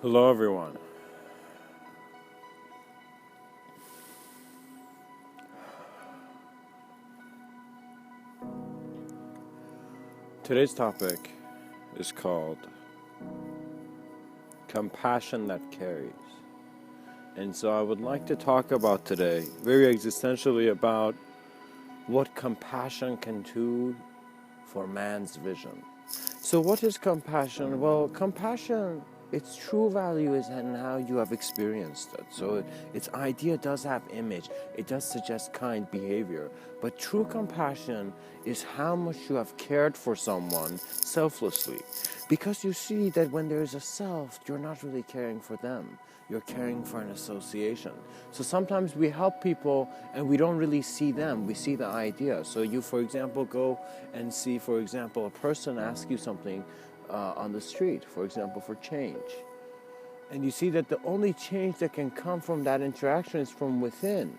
Hello everyone. Today's topic is called Compassion That Carries. And so I would like to talk about today, very existentially, about what compassion can do for man's vision. So what is compassion? Well, compassion, its true value is in how you have experienced it. So its idea does have image. It does suggest kind behavior. But true compassion is how much you have cared for someone selflessly. Because you see that when there is a self, you're not really caring for them. You're caring for an association. So sometimes we help people and we don't really see them. We see the idea. So you, for example, go and see, for example, a person ask you something on the street, for example, for change. And you see that the only change that can come from that interaction is from within.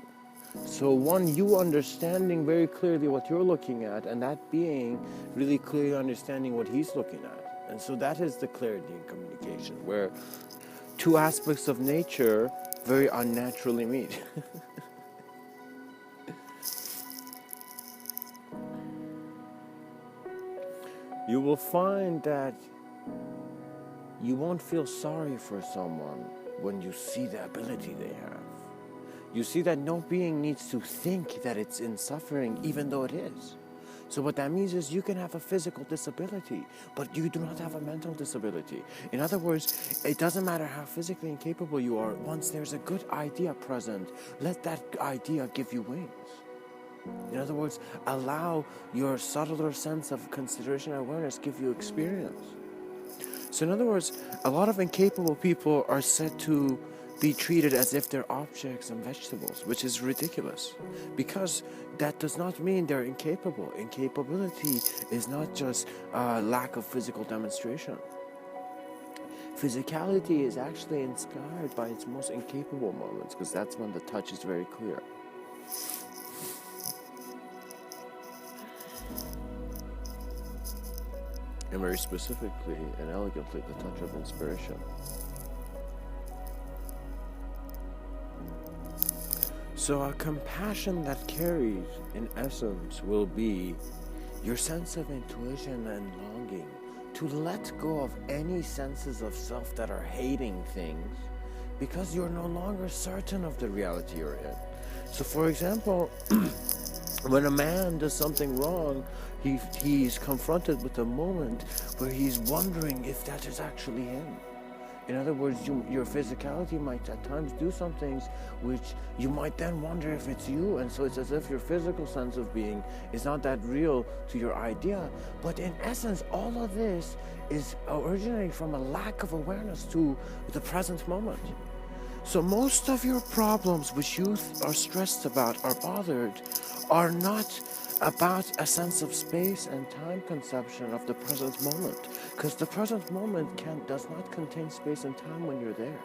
So one, you understanding very clearly what you're looking at, and that being really clearly understanding what he's looking at. And so that is the clarity in communication, where two aspects of nature very unnaturally meet. You will find that you won't feel sorry for someone when you see the ability they have. You see that no being needs to think that it's in suffering, even though it is. So what that means is you can have a physical disability, but you do not have a mental disability. In other words, it doesn't matter how physically incapable you are, once there's a good idea present, let that idea give you wings. In other words, allow your subtler sense of consideration and awareness give you experience. So in other words, a lot of incapable people are said to be treated as if they're objects and vegetables, which is ridiculous, because that does not mean they're incapable. Incapability is not just a lack of physical demonstration. Physicality is actually inspired by its most incapable moments, because that's when the touch is very clear. And very specifically and elegantly, the touch of inspiration. So a compassion that carries, in essence, will be your sense of intuition and longing to let go of any senses of self that are hating things, because you're no longer certain of the reality you're in. So for example, when a man does something wrong, he's confronted with a moment where he's wondering if that is actually him. In other words, your physicality might at times do some things which you might then wonder if it's you, and so it's as if your physical sense of being is not that real to your idea. But in essence, all of this is originating from a lack of awareness to the present moment. So most of your problems which you are stressed about, are bothered, are not about a sense of space and time conception of the present moment, because the present moment does not contain space and time when you're there.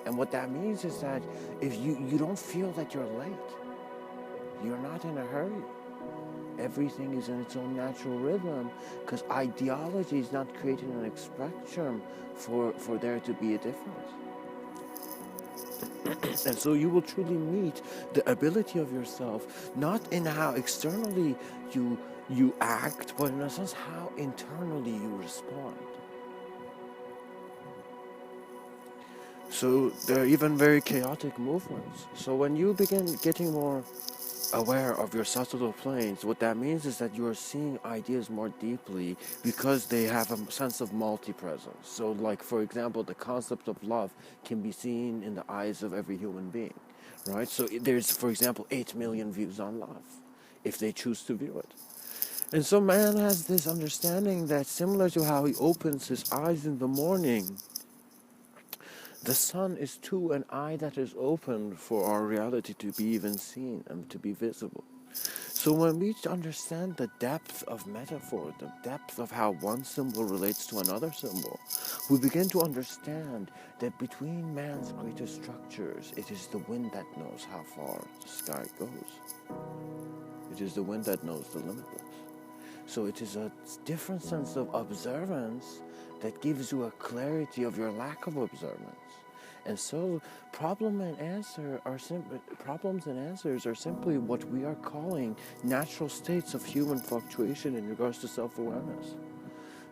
And what that means is that if you don't feel that you're late, you're not in a hurry. Everything is in its own natural rhythm, because ideology is not creating an spectrum for there to be a difference. And so you will truly meet the ability of yourself, not in how externally you act, but in a sense how internally you respond. So there are even very chaotic movements. So when you begin getting more aware of your subtle planes, what that means is that you are seeing ideas more deeply, because they have a sense of multi-presence. So like, for example, the concept of love can be seen in the eyes of every human being, right? So there's, for example, 8 million views on love, if they choose to view it. And so man has this understanding that, similar to how he opens his eyes in the morning, the sun is too an eye that is open for our reality to be even seen and to be visible. So when we understand the depth of metaphor, the depth of how one symbol relates to another symbol, we begin to understand that between man's greatest structures, it is the wind that knows how far the sky goes. It is the wind that knows the limitless. So it is a different sense of observance that gives you a clarity of your lack of observance. And so problems and answers are simply what we are calling natural states of human fluctuation in regards to self-awareness.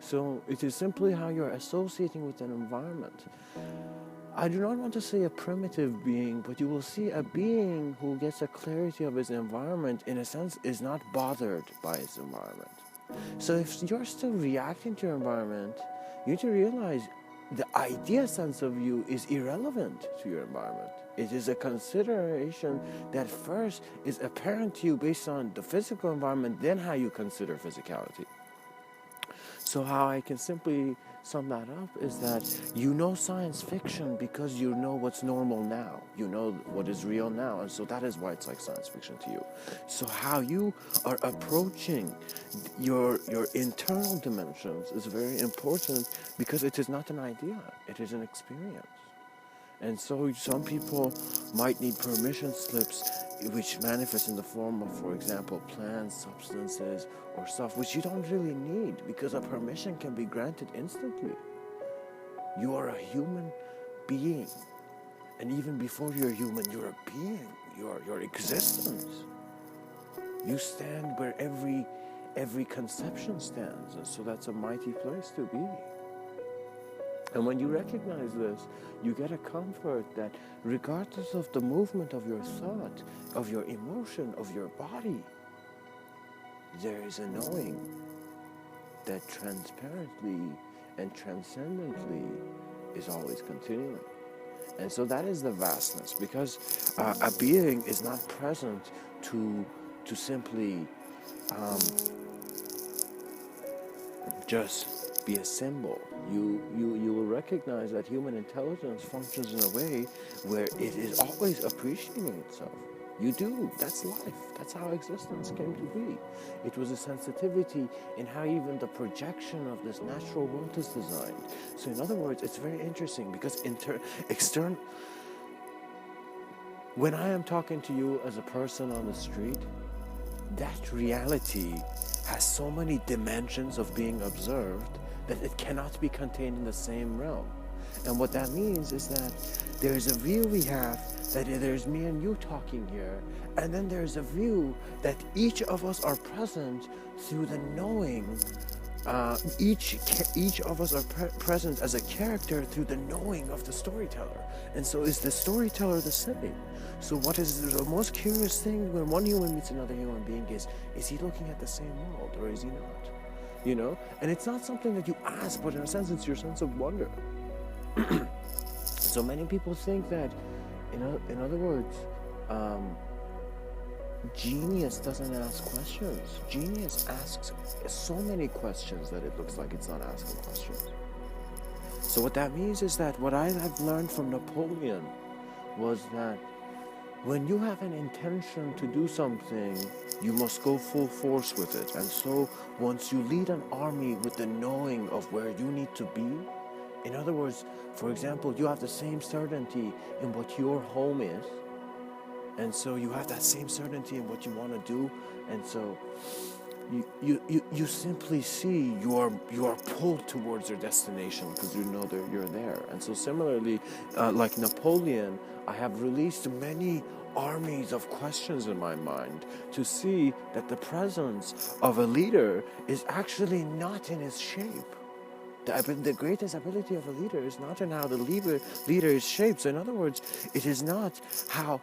So it is simply how you're associating with an environment. I do not want to say a primitive being, but you will see a being who gets a clarity of his environment, in a sense, is not bothered by his environment. So if you're still reacting to your environment, you need to realize the idea sense of you is irrelevant to your environment. It is a consideration that first is apparent to you based on the physical environment, then how you consider physicality. So how I can simply sum that up is that you know science fiction because you know what's normal now. You know what is real now, and so that is why it's like science fiction to you. So how you are approaching your internal dimensions is very important, because it is not an idea, it is an experience. And so some people might need permission slips, which manifest in the form of, for example, plants, substances, or stuff which you don't really need, because a permission can be granted instantly. You are a human being. And even before you're human, you're a being. Your existence. You stand where every conception stands. And so that's a mighty place to be. And when you recognize this, you get a comfort that regardless of the movement of your thought, of your emotion, of your body, there is a knowing that transparently and transcendently is always continuing. And so that is the vastness, because a being is not present to simply just be a symbol. You will recognize that human intelligence functions in a way where it is always appreciating itself. You do. That's life. That's how existence came to be. It was a sensitivity in how even the projection of this natural world is designed. So in other words, it's very interesting, because external. When I am talking to you as a person on the street, that reality has so many dimensions of being observed that it cannot be contained in the same realm. And what that means is that there's a view we have that there's me and you talking here, and then there's a view that each of us are present through the knowing. Each of us are present as a character through the knowing of the storyteller. And so is the storyteller the same? So what is the most curious thing when one human meets another human being is he looking at the same world, or is he not? You know? And it's not something that you ask, but in a sense it's your sense of wonder. So many people think that, in other words, genius doesn't ask questions. Genius asks so many questions that it looks like it's not asking questions. So what that means is that what I have learned from Napoleon was that when you have an intention to do something, you must go full force with it. And so once you lead an army with the knowing of where you need to be, in other words, for example, you have the same certainty in what your home is, and so you have that same certainty in what you want to do, and so you simply see you are pulled towards your destination because you know that you're there. And so similarly, like Napoleon, I have released many armies of questions in my mind to see that the presence of a leader is actually not in his shape. The greatest ability of a leader is not in how the leader is shaped. So in other words, it is not how,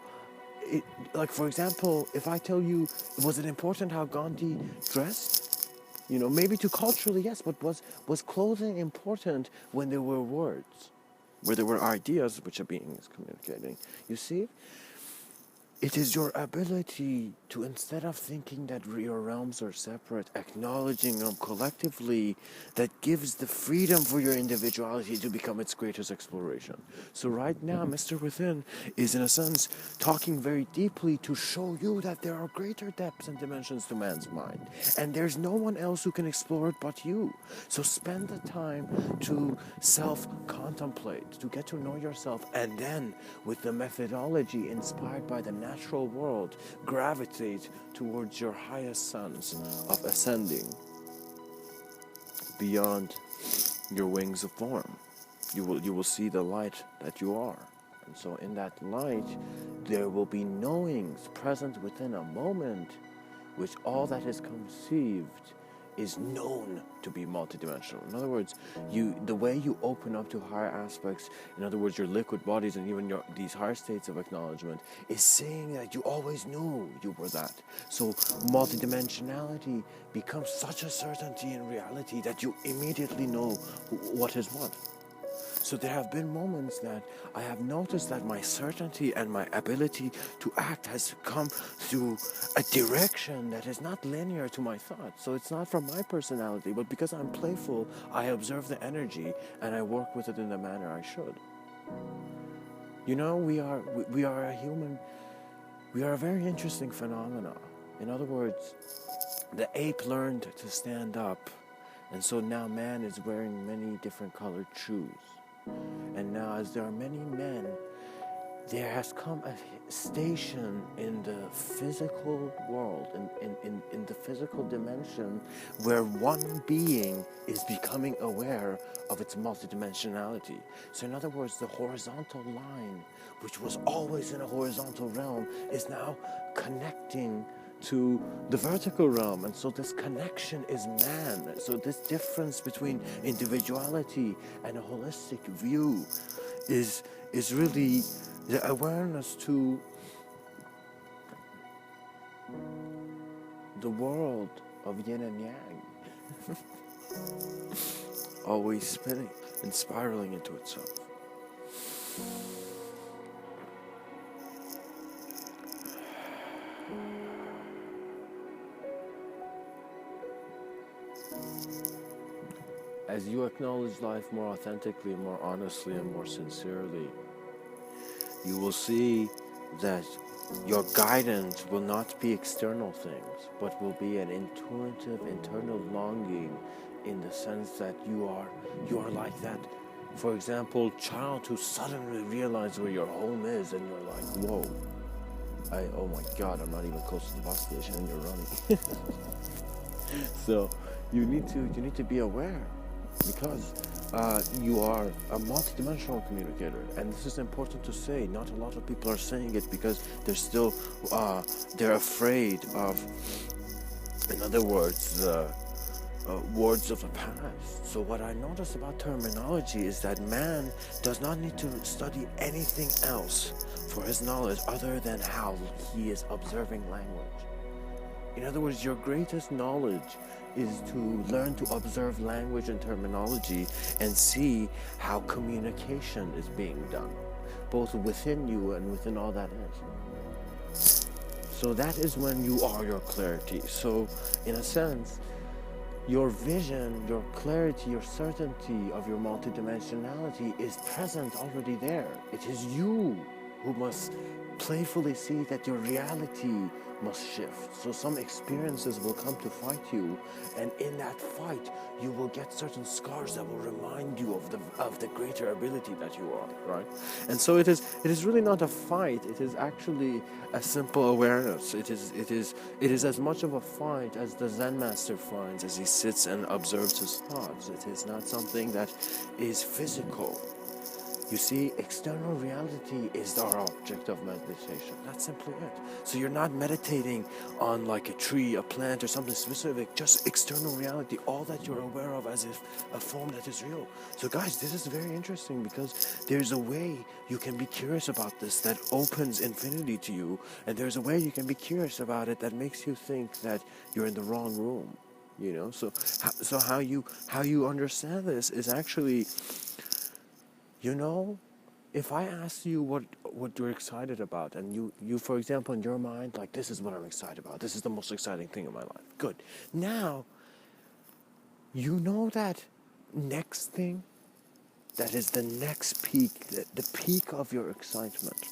like for example, if I tell you, was it important how Gandhi dressed? Maybe to culturally, yes, but was clothing important when there were words, where there were ideas which a being is communicating? You see? It is your ability to, instead of thinking that your realms are separate, acknowledging them collectively, that gives the freedom for your individuality to become its greatest exploration. So right now, Mr.Within is in a sense talking very deeply to show you that there are greater depths and dimensions to man's mind. And there's no one else who can explore it but you. So spend the time to self-contemplate, to get to know yourself, and then with the methodology inspired by the natural world, gravitate towards your highest sense of ascending beyond your wings of form. You will see the light that you are. And so in that light, there will be knowings present within a moment, which all that is conceived is known to be multidimensional. In other words, the way you open up to higher aspects, in other words, your liquid bodies and even these higher states of acknowledgement, is saying that you always knew you were that. So multidimensionality becomes such a certainty in reality that you immediately know what is what. So there have been moments that I have noticed that my certainty and my ability to act has come through a direction that is not linear to my thoughts. So it's not from my personality, but because I'm playful, I observe the energy and I work with it in the manner I should. You know, we are a human, we are a very interesting phenomena. In other words, the ape learned to stand up, and so now man is wearing many different colored shoes. And now, as there are many men, there has come a station in the physical world, in the physical dimension, where one being is becoming aware of its multidimensionality. So in other words, the horizontal line, which was always in a horizontal realm, is now connecting to the vertical realm. And so this connection is man. So this difference between individuality and a holistic view is really the awareness to the world of yin and yang, always spinning and spiraling into itself. As you acknowledge life more authentically, more honestly, and more sincerely, you will see that your guidance will not be external things, but will be an intuitive internal longing, in the sense that you are like that, for example, child who suddenly realizes where your home is, and you're like, whoa, oh my God, I'm not even close to the bus station, and you're running. So you need to be aware, because you are a multidimensional communicator, and this is important to say. Not a lot of people are saying it because they're still they're afraid of, in other words, the words of the past. So what I notice about terminology is that man does not need to study anything else for his knowledge other than how he is observing language. In other words, your greatest knowledge is to learn to observe language and terminology and see how communication is being done, both within you and within all that is. So that is when you are your clarity. So in a sense, your vision, your clarity, your certainty of your multidimensionality is present already there. It is you who must playfully see that your reality must shift. So some experiences will come to fight you, and in that fight you will get certain scars that will remind you of the greater ability that you are, right? And so it is really not a fight. It is actually a simple awareness. It is as much of a fight as the Zen master finds as he sits and observes his thoughts. It is not something that is physical. You see, external reality is our object of meditation. That's simply it. So you're not meditating on like a tree, a plant, or something specific, just external reality, all that you're aware of as if a form that is real. So guys, this is very interesting, because there's a way you can be curious about this that opens infinity to you, and there's a way you can be curious about it that makes you think that you're in the wrong room. You know, so how you understand this is actually, you know, if I ask you what you're excited about, and you, for example, in your mind, like, this is what I'm excited about, this is the most exciting thing in my life. Good. Now, you know that next thing, that is the next peak, the peak of your excitement.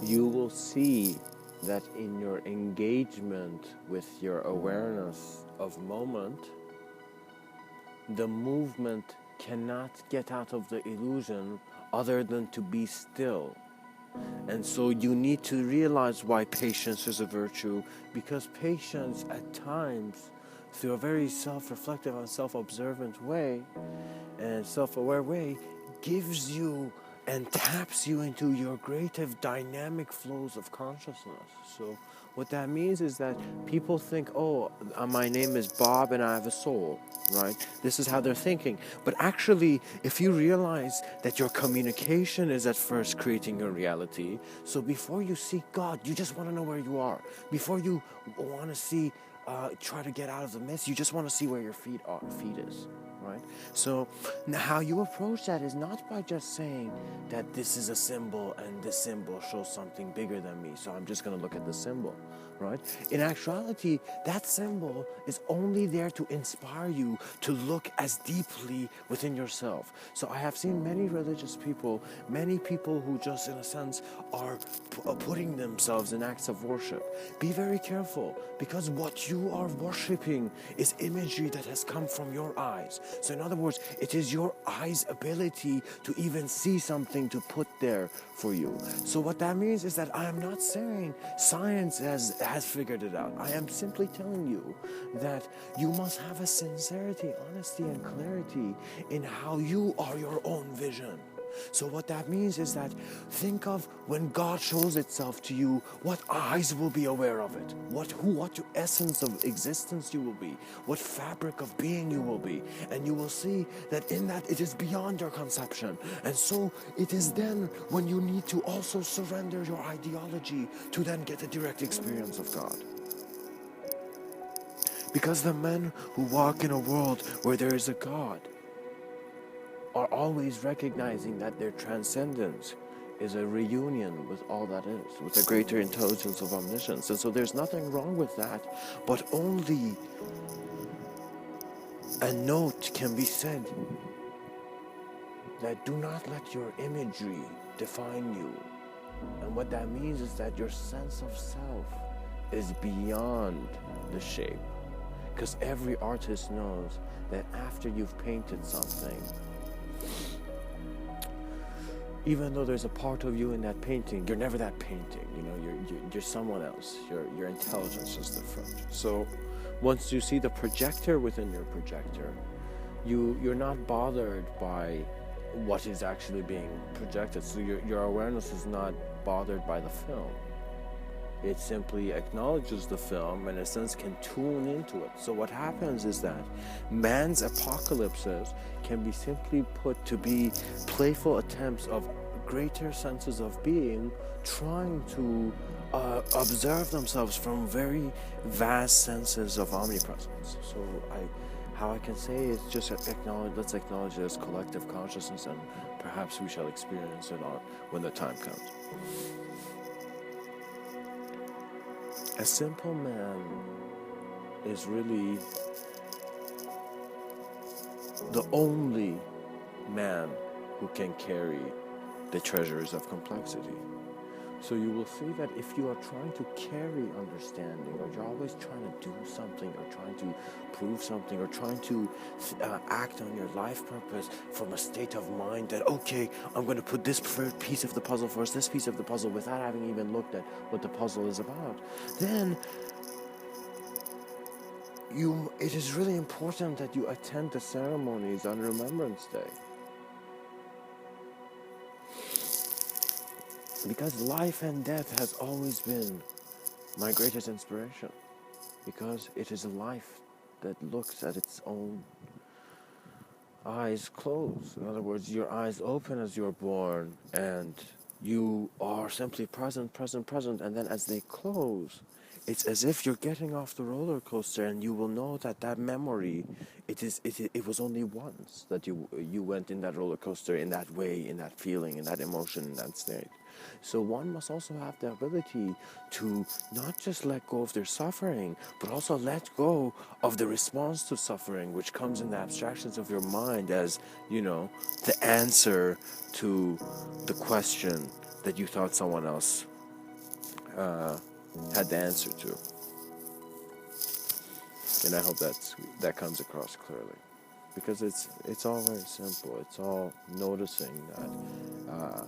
You will see that in your engagement with your awareness of moment, the movement cannot get out of the illusion other than to be still. And so you need to realize why patience is a virtue, because patience at times, through a very self-reflective and self-observant way and self-aware way, gives you and taps you into your creative dynamic flows of consciousness. So what that means is that people think, oh, my name is Bob and I have a soul, right? This is how they're thinking. But actually, if you realize that your communication is at first creating your reality, so before you seek God, you just want to know where you are. Before you want to try to get out of the mist, you just want to see where your feet is. Right? So now how you approach that is not by just saying that this is a symbol and this symbol shows something bigger than me, so I'm just going to look at the symbol, right? In actuality, that symbol is only there to inspire you to look as deeply within yourself. So I have seen many religious people, many people who just in a sense are putting themselves in acts of worship. Be very careful, because what you are worshiping is imagery that has come from your eyes. So in other words, it is your eyes' ability to even see something to put there for you. So what that means is that I am not saying science has figured it out. I am simply telling you that you must have a sincerity, honesty, and clarity in how you are your own vision. So what that means is that think of when God shows itself to you, what eyes will be aware of it, what essence of existence you will be, what fabric of being you will be, and you will see that in that it is beyond your conception. And so it is then when you need to also surrender your ideology to then get a direct experience of God. Because the men who walk in a world where there is a God are always recognizing that their transcendence is a reunion with all that is, with the greater intelligence of omniscience. And so there's nothing wrong with that, but only a note can be said that do not let your imagery define you. And what that means is that your sense of self is beyond the shape. Because every artist knows that after you've painted something, even though there's a part of you in that painting, you're never that painting. You know, you're someone else. Your intelligence is different. So once you see the projector within your projector, you're not bothered by what is actually being projected. So your awareness is not bothered by the film. It simply acknowledges the film and in a sense can tune into it. So what happens is that man's apocalypses can be simply put to be playful attempts of greater senses of being trying to observe themselves from very vast senses of omnipresence. So how I can say is just let's acknowledge it as collective consciousness, and perhaps we shall experience it when the time comes. A simple man is really the only man who can carry the treasures of complexity. So you will see that if you are trying to carry understanding, or you're always trying to do something, or trying to prove something, or trying to act on your life purpose from a state of mind that, okay, I'm going to put this piece of the puzzle first, this piece of the puzzle, without having even looked at what the puzzle is about, then it is really important that you attend the ceremonies on Remembrance Day. Because life and death has always been my greatest inspiration. Because it is a life that looks at its own eyes closed. In other words, your eyes open as you're born, and you are simply present, and then as they close, it's as if you're getting off the roller coaster, and you will know that memory, it was only once that you went in that roller coaster in that way, in that feeling, in that emotion, in that state. So one must also have the ability to not just let go of their suffering, but also let go of the response to suffering, which comes in the abstractions of your mind as, the answer to the question that you thought someone else had the answer to. And I hope that comes across clearly. because it's all very simple. It's all noticing that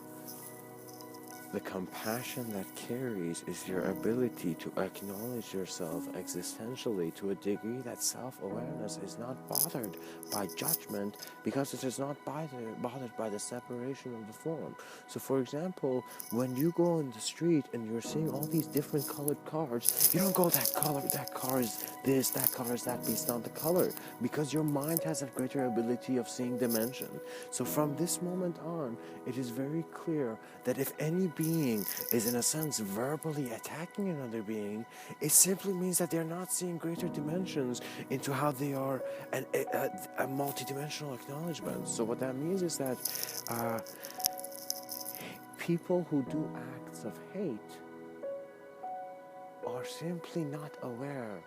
the compassion that carries is your ability to acknowledge yourself existentially to a degree that self-awareness is not bothered by judgment, because it is not bothered by the separation of the form. So for example, when you go in the street and you're seeing all these different colored cars, you don't go, that car is this, that car is that, based on the color, because your mind has a greater ability of seeing dimension. So from this moment on, it is very clear that if any being is in a sense verbally attacking another being, it simply means that they're not seeing greater dimensions into how they are a multidimensional acknowledgement. So what that means is that people who do acts of hate are simply not aware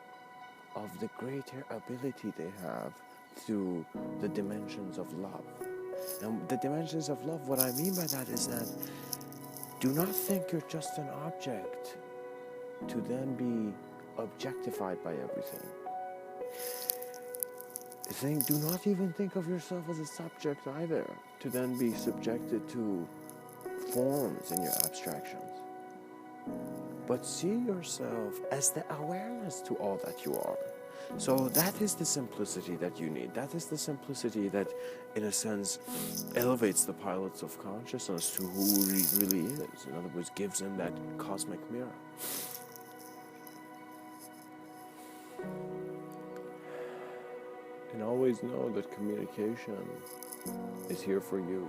of the greater ability they have through the dimensions of love. And the dimensions of love, what I mean by that is that do not think you're just an object to then be objectified by everything. Do not even think of yourself as a subject either, to then be subjected to forms in your abstractions. But see yourself as the awareness to all that you are. So that is the simplicity that you need. That is the simplicity that, in a sense, elevates the pilots of consciousness to who he really is. In other words, gives him that cosmic mirror. And always know that communication is here for you.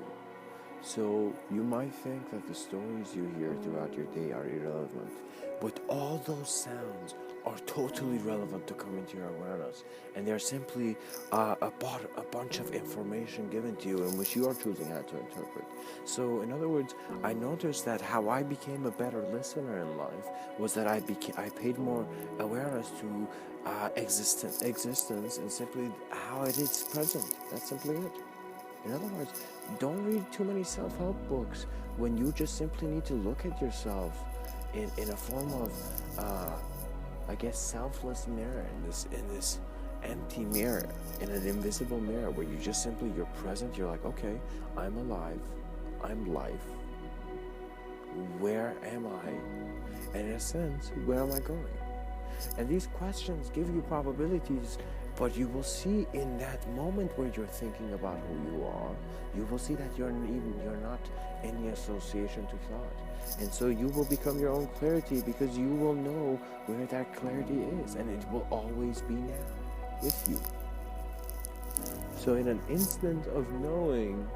So you might think that the stories you hear throughout your day are irrelevant, but all those sounds are totally relevant to come into your awareness, and they're simply a bunch of information given to you in which you are choosing how to interpret. So in other words, I noticed that how I became a better listener in life was that I paid more awareness to existence and simply how it is present. That's simply it. In other words, don't read too many self-help books when you just simply need to look at yourself in a form of selfless mirror, in this empty mirror, in an invisible mirror where you just simply, you're present, you're like, okay, I'm alive, I'm life, where am I? And in a sense, where am I going? And these questions give you probabilities, but you will see in that moment where you're thinking about who you are, you will see that you're not any association to thought. And so you will become your own clarity, because you will know where that clarity is, and it will always be now with you. So in an instant of knowing,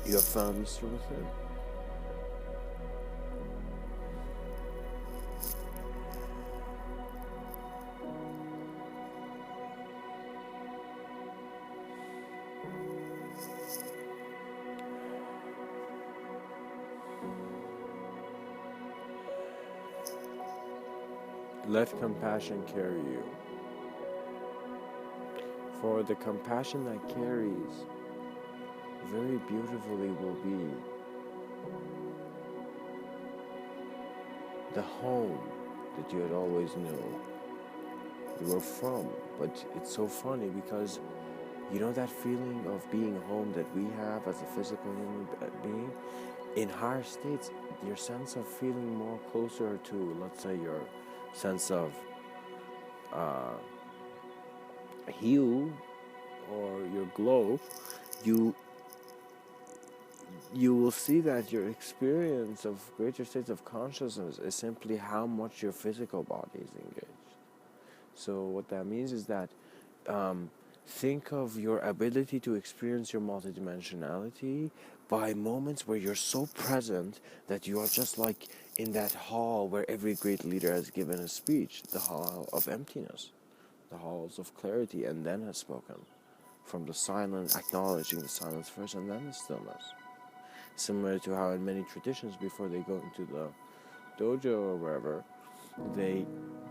you have found Mr. Within. Let compassion carry you. For the compassion that carries very beautifully will be the home that you had always known you were from. But it's so funny, because you know that feeling of being home that we have as a physical human being? In higher states, your sense of feeling more closer to, let's say, your sense of hue or your glow, you will see that your experience of greater states of consciousness is simply how much your physical body is engaged. So what that means is that think of your ability to experience your multidimensionality by moments where you're so present that you are just like in that hall where every great leader has given a speech, the hall of emptiness, the halls of clarity, and then has spoken. From the silence, acknowledging the silence first and then the stillness. Similar to how in many traditions, before they go into the dojo or wherever, they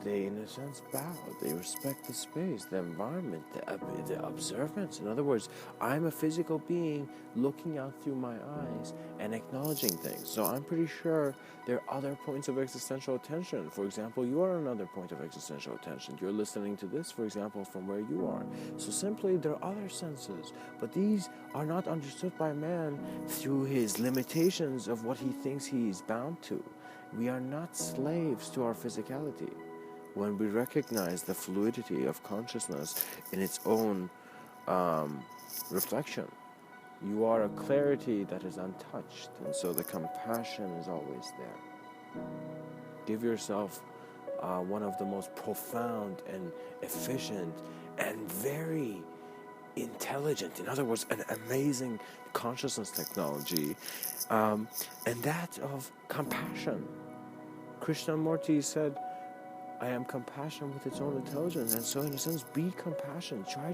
in a sense bow. They respect the space, the environment, the observance. In other words, I'm a physical being looking out through my eyes and acknowledging things. So I'm pretty sure there are other points of existential attention. For example, you are another point of existential attention. You're listening to this, for example, from where you are. So simply there are other senses, but these are not understood by man through his limitations of what he thinks he is bound to. We are not slaves to our physicality. When we recognize the fluidity of consciousness in its own reflection, you are a clarity that is untouched, and so the compassion is always there. Give yourself one of the most profound and efficient and very intelligent, in other words, an amazing consciousness technology, and that of compassion. Krishnamurti said, I am compassion with its own intelligence. And so in a sense, be compassionate. Try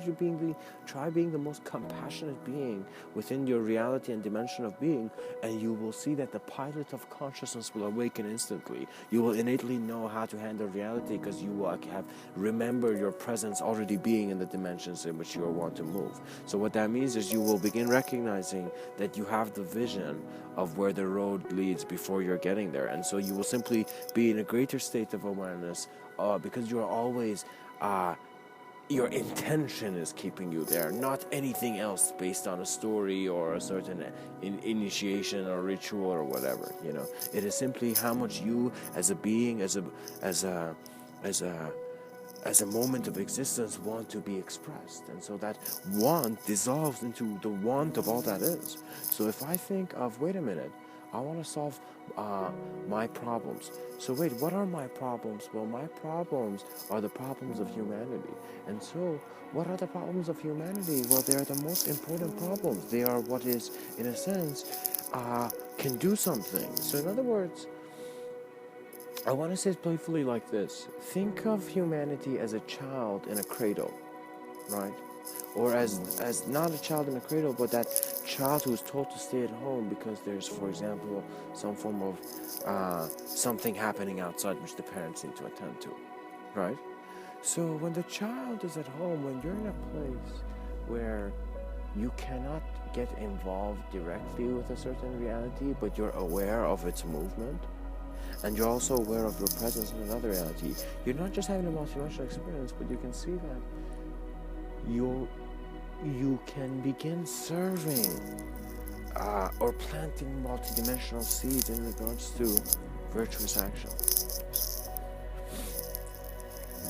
being the most compassionate being within your reality and dimension of being, and you will see that the pilot of consciousness will awaken instantly. You will innately know how to handle reality because you will remember your presence already being in the dimensions in which you want to move. So what that means is you will begin recognizing that you have the vision of where the road leads before you're getting there. And so you will simply be in a greater state of awareness because you're always, your intention is keeping you there, not anything else based on a story or a certain initiation or ritual or whatever, you know. It is simply how much you as a being, as a moment of existence want to be expressed. And so that want dissolves into the want of all that is. So if I think of, wait a minute, I want to solve my problems. So wait, what are my problems? Well, my problems are the problems of humanity. And so what are the problems of humanity? Well, they are the most important problems. They are what is, in a sense, can do something. So in other words, I want to say it playfully like this. Think of humanity as a child in a cradle, right? Or as not a child in a cradle, but that child who's told to stay at home because there's, for example, some form of something happening outside which the parents need to attend to, right? So when the child is at home, when you're in a place where you cannot get involved directly with a certain reality, but you're aware of its movement, and you're also aware of your presence in another reality, you're not just having a multidimensional experience, but you can see that you can begin serving or planting multidimensional seeds in regards to virtuous action.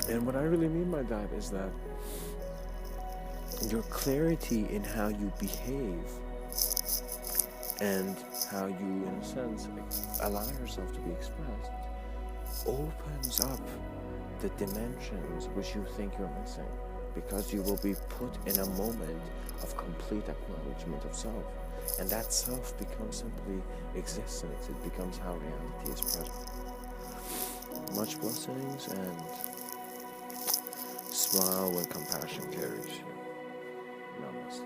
And what I really mean by that is that your clarity in how you behave and how you, in a sense, allow yourself to be expressed opens up the dimensions which you think you're missing, because you will be put in a moment of complete acknowledgement of self, and that self becomes simply existence. It becomes how reality is present. Much blessings, and smile when compassion carries you. Namaste.